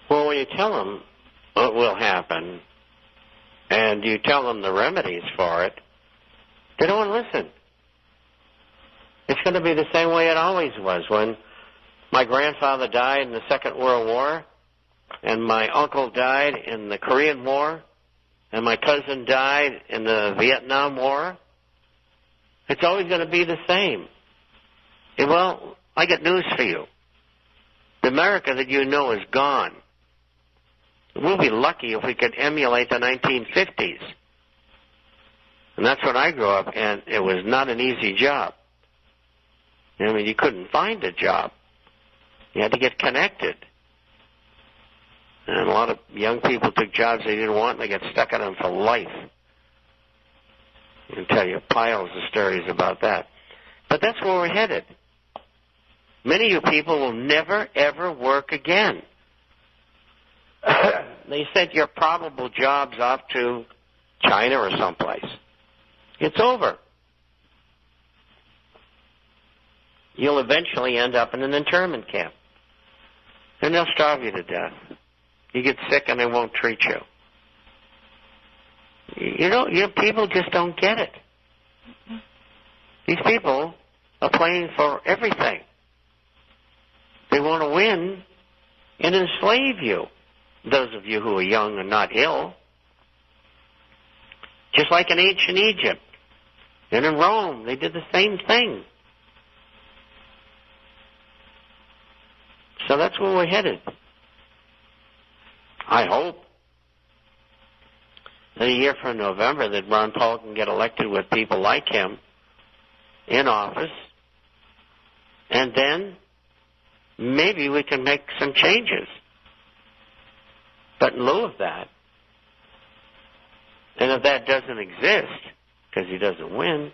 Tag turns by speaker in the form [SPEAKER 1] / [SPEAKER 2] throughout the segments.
[SPEAKER 1] Well, when you tell them what will happen and you tell them the remedies for it, they don't want to listen. It's going to be the same way it always was. When my grandfather died in the Second World War, and my uncle died in the Korean War, and my cousin died in the Vietnam War, it's always going to be the same. And well, I got news for you. The America that you know is gone. We'll be lucky if we could emulate the 1950s. And that's when I grew up, and it was not an easy job. I mean, you couldn't find a job. You had to get connected. And a lot of young people took jobs they didn't want, and they got stuck in them for life. I can tell you piles of stories about that. But that's where we're headed. Many of you people will never, ever work again. They sent your probable jobs off to China or someplace. It's over. You'll eventually end up in an internment camp. And they'll starve you to death. You get sick and they won't treat you. You know, your people just don't get it. These people are playing for everything. They want to win and enslave you. Those of you who are young and not ill. Just like in ancient Egypt and in Rome, they did the same thing. So that's where we're headed. I hope that a year from November that Ron Paul can get elected with people like him in office, and then maybe we can make some changes. But in lieu of that, and if that doesn't exist, because he doesn't win,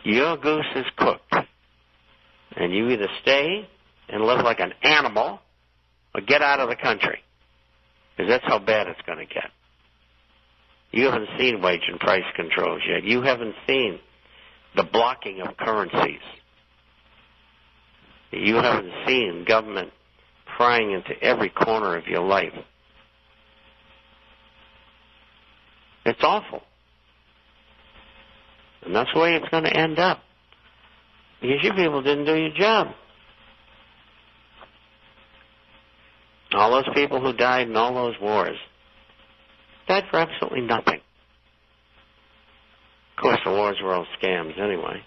[SPEAKER 1] your goose is cooked. And you either stay and live like an animal or get out of the country. Because that's how bad it's going to get. You haven't seen wage and price controls yet. You haven't seen the blocking of currencies. You haven't seen government prying into every corner of your life. It's awful. And that's the way it's going to end up. Because you people didn't do your job. All those people who died in all those wars died for absolutely nothing. Of course, the wars were all scams anyway.